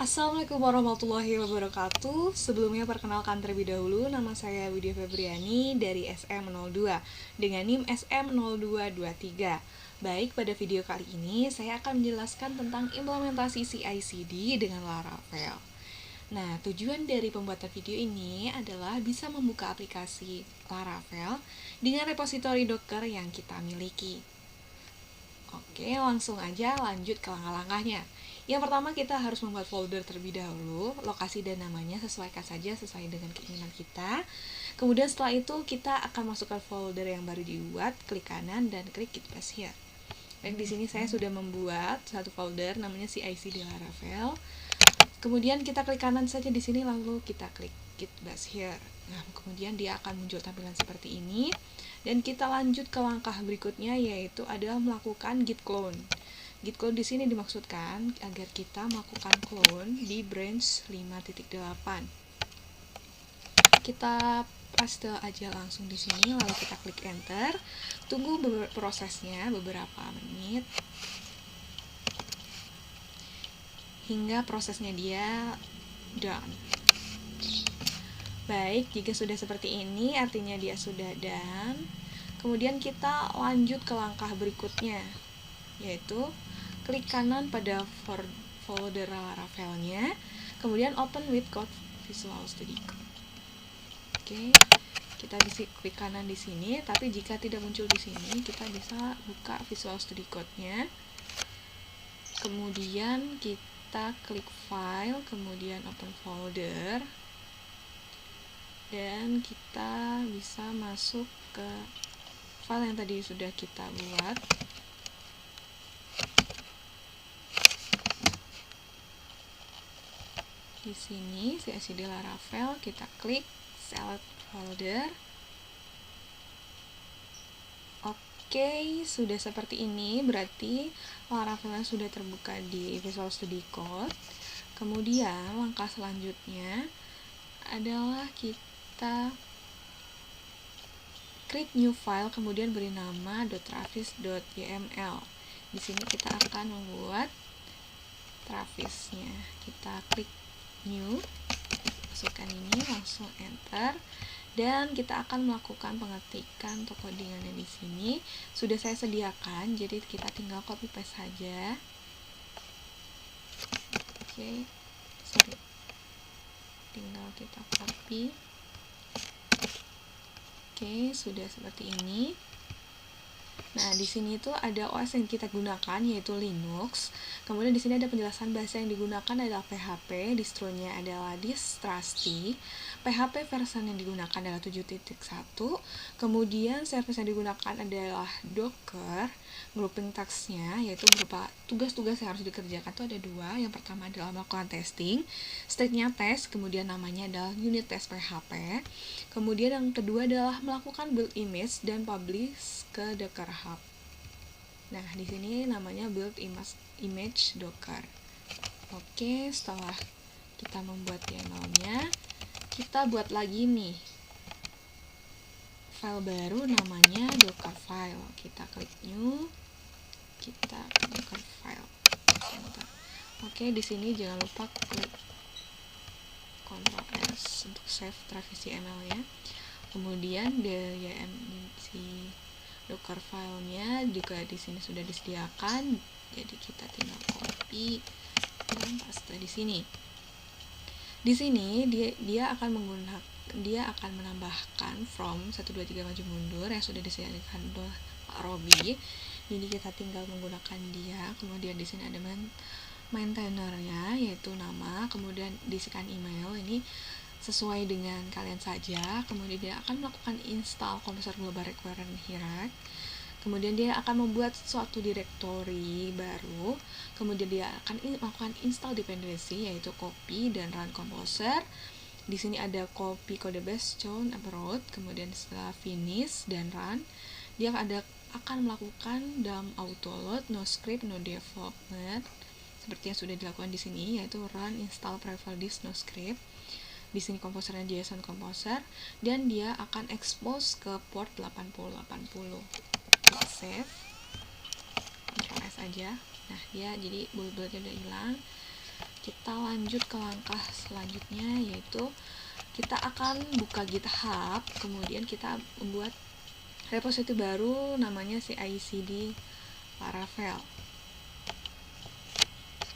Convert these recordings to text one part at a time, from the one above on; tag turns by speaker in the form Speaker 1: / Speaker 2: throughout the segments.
Speaker 1: Assalamualaikum warahmatullahi wabarakatuh. Sebelumnya perkenalkan terlebih dahulu, nama saya Widya Febriani dari SM02 dengan NIM SM0223. Baik, pada video kali ini saya akan menjelaskan tentang implementasi CI/CD dengan Laravel. Nah, tujuan dari pembuatan video ini adalah bisa membuka aplikasi Laravel dengan repositori Docker yang kita miliki. Oke, langsung aja lanjut ke langkah-langkahnya. Yang pertama, kita harus membuat folder terlebih dahulu. Lokasi dan namanya sesuaikan saja sesuai dengan keinginan kita. Kemudian setelah itu kita akan masukkan folder yang baru dibuat, klik kanan dan klik Git Bash Here. Baik, di sini saya sudah membuat satu folder namanya CI/CD Laravel. Kemudian kita klik kanan saja di sini, lalu kita klik Git Bash Here. Nah, kemudian dia akan muncul tampilan seperti ini. Dan kita lanjut ke langkah berikutnya, yaitu adalah melakukan git clone. Git clone di sini dimaksudkan agar kita melakukan clone di branch 5.8. Kita paste aja langsung di sini, lalu kita klik enter. Tunggu prosesnya beberapa menit hingga prosesnya dia done. Baik, jika sudah seperti ini artinya dia sudah done. Kemudian kita lanjut ke langkah berikutnya, yaitu klik kanan pada folder Laravelnya, kemudian open with code Visual Studio Code. Oke, kita bisa klik kanan di sini, tapi jika tidak muncul di sini, kita bisa buka Visual Studio Code-nya. Kemudian kita klik file, kemudian open folder. Dan kita bisa masuk ke file yang tadi sudah kita buat. Di sini CI/CD Laravel, kita klik select folder. Oke, sudah seperti ini, berarti Laravelnya sudah terbuka di Visual Studio Code. Kemudian langkah selanjutnya adalah kita create new file, kemudian beri nama .travis.yml. Di sini kita akan membuat Travisnya. Kita klik new, masukkan ini, langsung enter, dan kita akan melakukan pengetikan untuk codingannya di sini. Sudah saya sediakan, jadi kita tinggal copy paste saja. Oke, tinggal kita copy. Oke, sudah seperti ini. Nah, di sini itu ada OS yang kita gunakan, yaitu Linux. Kemudian di sini ada penjelasan bahasa yang digunakan adalah PHP, distronya adalah Distrusty. PHP versi yang digunakan adalah 7.1. Kemudian service yang digunakan adalah Docker. Grouping task-nya yaitu berupa tugas-tugas yang harus dikerjakan itu ada dua. Yang pertama adalah melakukan testing, state-nya test, kemudian namanya adalah unit test PHP. Kemudian yang kedua adalah melakukan build image dan publish ke Docker Hub. Nah, di sini namanya build image Docker. Oke, setelah kita membuat YAML-nya, kita buat lagi nih file baru namanya Docker file. Kita klik new, kita Docker file. Oke, di sini jangan lupa klik Ctrl S untuk save Travis YAML-nya. Kemudian si Docker file-nya juga di sini sudah disediakan, jadi kita tinggal copy dan paste di sini. Di sini dia akan menambahkan from 1 2 3 maju mundur yang sudah disediakan oleh Pak Robi. Jadi kita tinggal menggunakan dia. Kemudian di sini ada maintainernya, yaitu nama, kemudian diisikan email. Ini sesuai dengan kalian saja. Kemudian dia akan melakukan install Composer Global Requirement Hierarchy. Kemudian dia akan membuat suatu directory baru. Kemudian dia akan melakukan install dependency, yaitu copy dan run Composer. Di sini ada copy code base, chown, upload. Kemudian setelah finish dan run, dia akan melakukan dalam autoload, no script, no development, seperti yang sudah dilakukan di sini, yaitu run install private disk no script. Di sini komposernya JSON Composer, dan dia akan expose ke port 8080. Klik save, Ctrl S aja. Nah, dia jadi bullet-bulletnya udah hilang. Kita lanjut ke langkah selanjutnya, yaitu kita akan buka GitHub, kemudian kita membuat repository baru namanya CI/CD Laravel.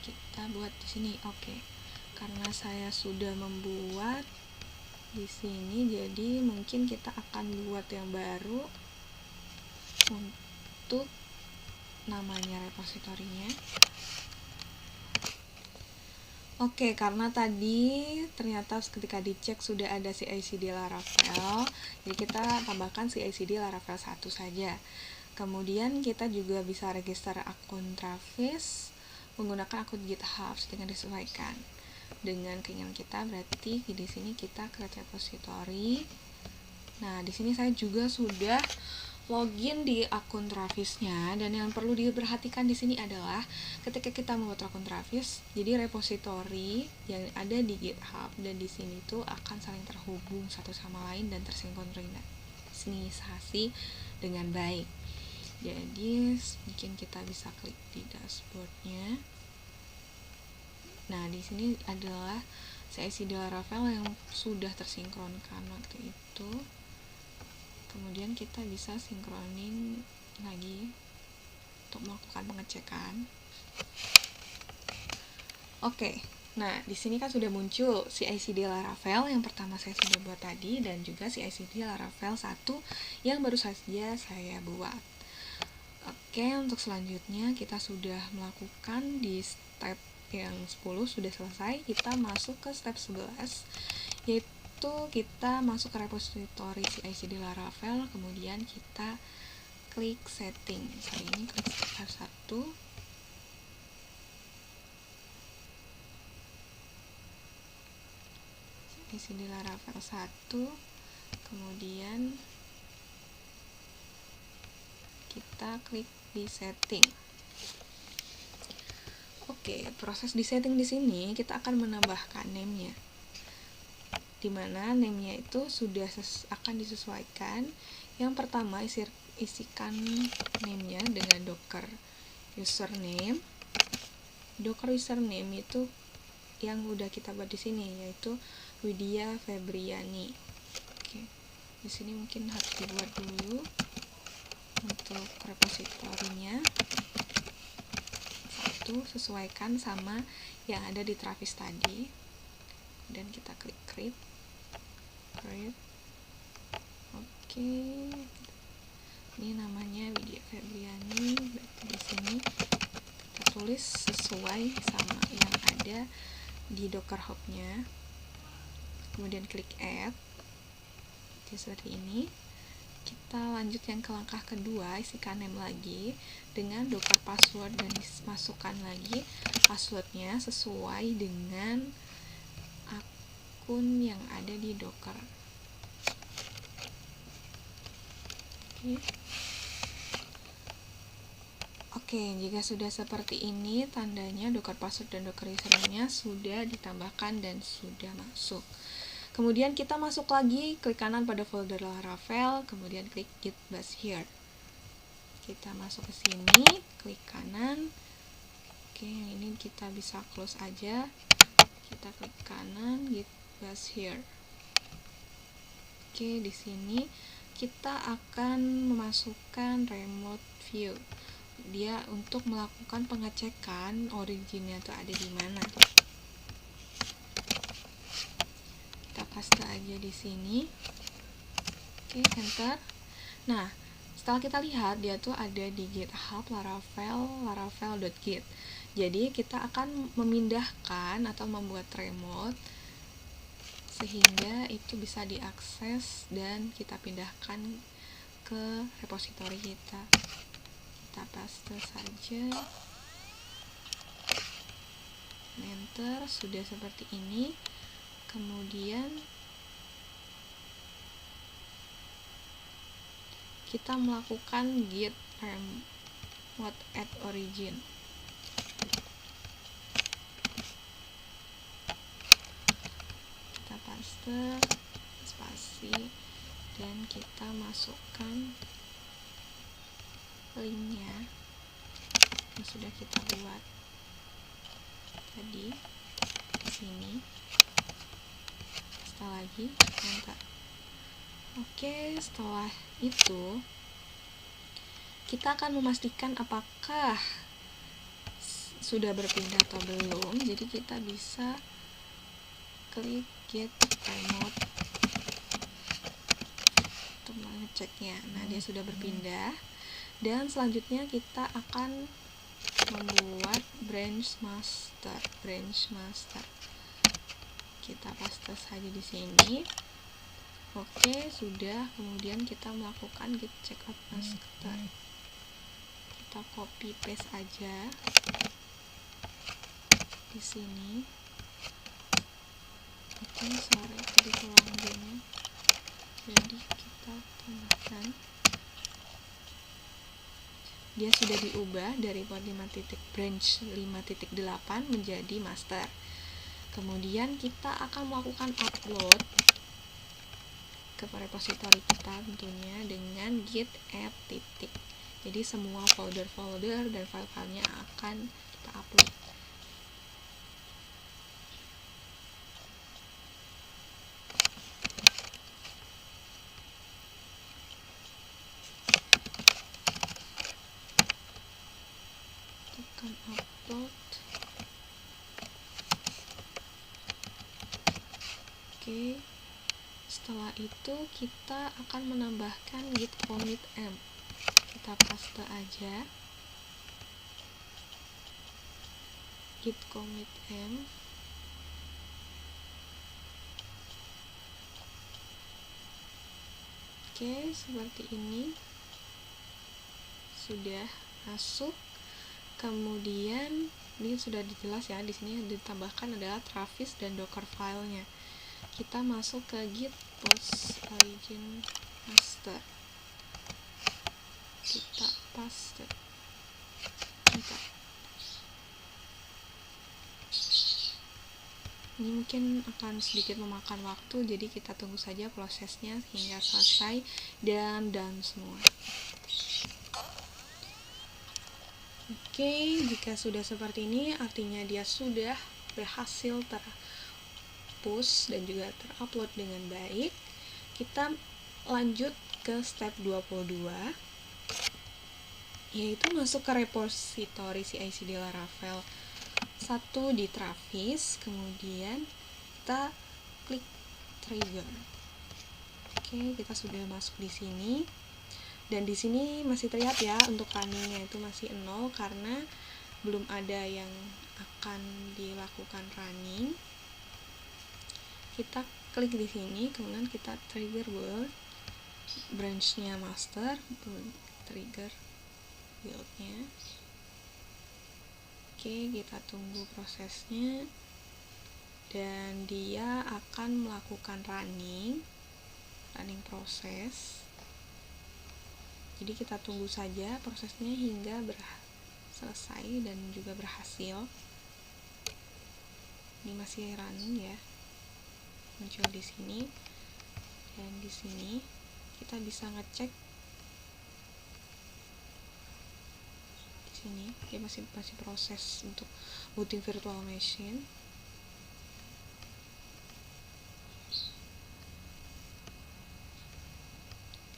Speaker 1: Kita buat di sini. Oke. Karena saya sudah membuat di sini, jadi mungkin kita akan buat yang baru untuk namanya repositorinya. Oke, karena tadi ternyata ketika dicek sudah ada CI/CD Laravel, jadi kita tambahkan CI/CD Laravel 1 saja. Kemudian kita juga bisa register akun Travis menggunakan akun GitHub dengan disesuaikan dengan keinginan kita. Berarti di sini kita create repository. Nah, di sini saya juga sudah login di akun Travisnya, dan yang perlu diperhatikan di sini adalah ketika kita membuat akun Travis, jadi repository yang ada di GitHub dan di sini tuh akan saling terhubung satu sama lain dan tersinkronisasi dengan baik. Jadi mungkin kita bisa klik di dashboardnya. Nah, di sini adalah CI/CD Laravel yang sudah tersinkronkan waktu itu. Kemudian kita bisa sinkronin lagi untuk melakukan pengecekan. Oke, nah di sini kan sudah muncul CI/CD Laravel yang pertama saya sudah buat tadi, dan juga CI/CD Laravel 1 yang baru saja saya buat. Oke, untuk selanjutnya kita sudah melakukan di step yang 10 sudah selesai. Kita masuk ke step 11, yaitu kita masuk ke repository CI/CD Laravel, kemudian kita klik setting. Kali ini klik step 1. CI/CD Laravel 1, kemudian kita klik di setting. Oke, proses di setting di sini kita akan menambahkan name-nya, dimana name-nya itu sudah akan disesuaikan. Yang pertama, isikan name-nya dengan docker username. Docker username itu yang udah kita buat di sini, yaitu Widya Febriani. Oke, di sini mungkin harus dibuat dulu untuk repositorinya. Satu, sesuaikan sama yang ada di Travis tadi. Dan kita klik create. Oke, ini namanya Widya Febriani. Berarti di sini kita tulis sesuai sama yang ada di Docker Hub-nya. Kemudian klik add. Jadi seperti ini. Kita lanjut yang ke langkah kedua, isikan name lagi dengan docker password, dan masukkan lagi passwordnya sesuai dengan akun yang ada di Docker. Oke, jika sudah seperti ini, tandanya docker password dan docker username-nya sudah ditambahkan dan sudah masuk. Kemudian kita masuk lagi, klik kanan pada folder Laravel, kemudian klik git bash here. Kita masuk ke sini, klik kanan. Oke, ini kita bisa close aja. Kita klik kanan, git bash here. Oke, di sini kita akan memasukkan remote view. Dia untuk melakukan pengecekan originnya itu ada di mana. Kita paste aja di sini. Oke, enter. Nah, setelah kita lihat dia tuh ada di GitHub laravel.git. Jadi kita akan memindahkan atau membuat remote sehingga itu bisa diakses dan kita pindahkan ke repository kita. Kita paste saja, enter. Sudah seperti ini. Kemudian kita melakukan git remote add origin. Kita paste spasi dan kita masukkan linknya yang sudah kita buat tadi. sini, setelah lagi enter. Oke, setelah itu kita akan memastikan apakah sudah berpindah atau belum. Jadi kita bisa klik get remote untuk mengeceknya. Nah, dia sudah berpindah. Dan selanjutnya kita akan membuat branch master. Kita paste saja di sini. Oke, sudah. Kemudian kita melakukan git checkout master. Kita copy paste aja di sini. Oke, sorry tadi kurang banyak. Jadi kita tambahkan. Dia sudah diubah dari port 5.branch 5.8 menjadi master. Kemudian kita akan melakukan upload ke repository kita tentunya dengan git add titik. Jadi semua folder-folder dan file-filenya akan kita upload. Tekan upload. Oke. Setelah itu kita akan menambahkan git commit m. Kita paste aja git commit m. Oke, seperti ini sudah masuk. Kemudian ini sudah dijelas ya, di sini yang ditambahkan adalah Travis dan Docker filenya. Kita masuk ke git post origin master. Kita paste. Ini mungkin akan sedikit memakan waktu, jadi kita tunggu saja prosesnya hingga selesai dan done semua. Oke, jika sudah seperti ini artinya dia sudah berhasil terpush dan juga terupload dengan baik. Kita lanjut ke step 22, yaitu masuk ke repository CI/CD Laravel 1 di Travis, kemudian kita klik trigger. Oke, kita sudah masuk di sini. Dan di sini masih terlihat ya untuk runningnya itu masih 0 karena belum ada yang akan dilakukan running. Kita klik di sini, kemudian kita trigger build branch-nya master, trigger build-nya. Oke, kita tunggu prosesnya dan dia akan melakukan running proses. Jadi kita tunggu saja prosesnya hingga selesai dan juga berhasil. Ini masih running ya, muncul di sini. Dan di sini kita bisa ngecek di sini dia masih proses untuk booting virtual machine.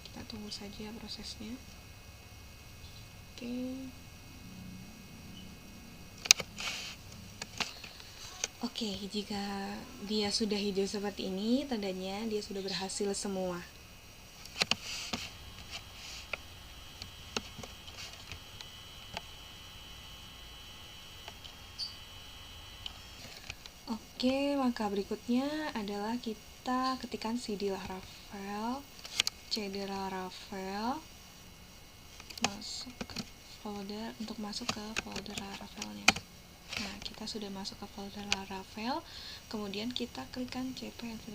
Speaker 1: Kita tunggu saja prosesnya. Oke, jika dia sudah hijau seperti ini, tandanya dia sudah berhasil semua. Oke, langkah berikutnya adalah kita ketikkan cd Laravel, cd Laravel, masuk ke folder, untuk masuk ke folder Laravelnya. Nah, kita sudah masuk ke folder Laravel, kemudian kita klikkan cp env,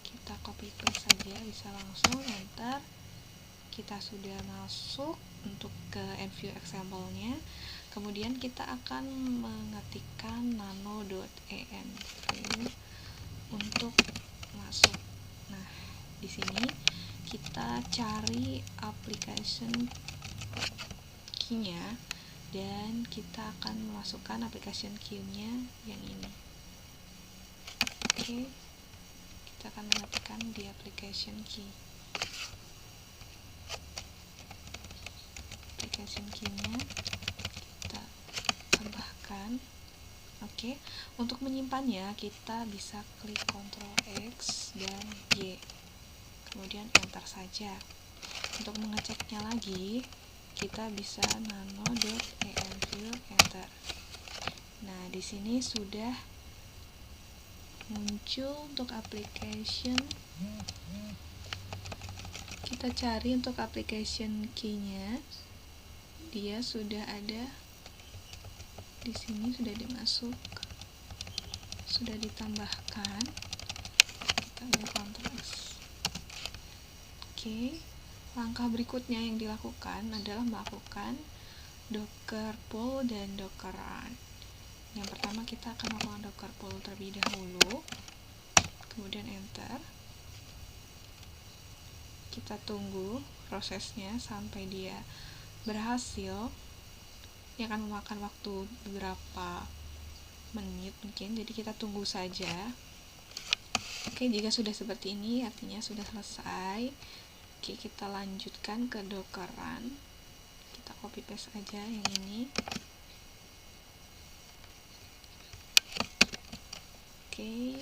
Speaker 1: kita copy paste saja, bisa langsung enter. Kita sudah masuk untuk ke env example-nya. Kemudian kita akan mengetikkan nano.env untuk masuk. Nah, di sini kita cari application key-nya dan kita akan memasukkan application key-nya yang ini. Oke, kita akan mengetikkan di application key. Application key-nya kita tambahkan. Oke, untuk menyimpannya kita bisa klik Ctrl X dan Y, kemudian enter saja. Untuk mengeceknya lagi, kita bisa nano.enview enter. Nah, di sini sudah muncul untuk application. Kita cari untuk application key-nya, dia sudah ada di sini, sudah dimasuk, sudah ditambahkan. Kita Ctrl X. Oke, langkah berikutnya yang dilakukan adalah melakukan docker pull dan docker run. Yang pertama kita akan melakukan docker pull terlebih dahulu, kemudian enter. Kita tunggu prosesnya sampai dia berhasil. Ini akan memakan waktu beberapa menit mungkin, jadi kita tunggu saja. Oke, jika sudah seperti ini artinya sudah selesai. Oke, kita lanjutkan ke docker run. Kita copy paste aja yang ini. Oke,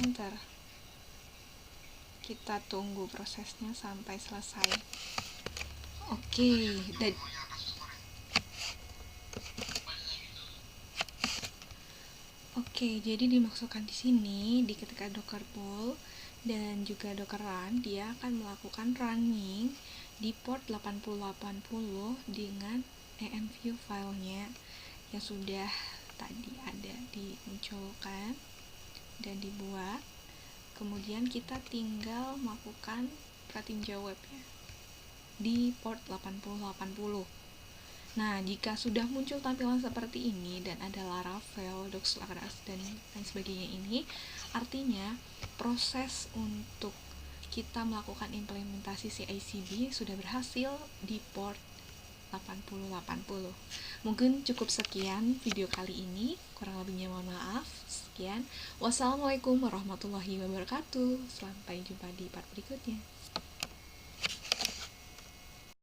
Speaker 1: enter. Kita tunggu prosesnya sampai selesai. Oke, jadi dimaksudkan di sini ketika docker pull dan juga docker run, dia akan melakukan running di port 8080 dengan enview filenya yang sudah tadi ada dimunculkan dan dibuat. Kemudian kita tinggal melakukan pratinja webnya di port 8080. Nah, jika sudah muncul tampilan seperti ini dan ada Laravel, Doxlaravel, dan lain sebagainya ini, artinya proses untuk kita melakukan implementasi CI/CD sudah berhasil di port 8080. Mungkin cukup sekian video kali ini, kurang lebihnya mohon maaf. Sekian. Wassalamualaikum warahmatullahi wabarakatuh. Sampai jumpa di part berikutnya.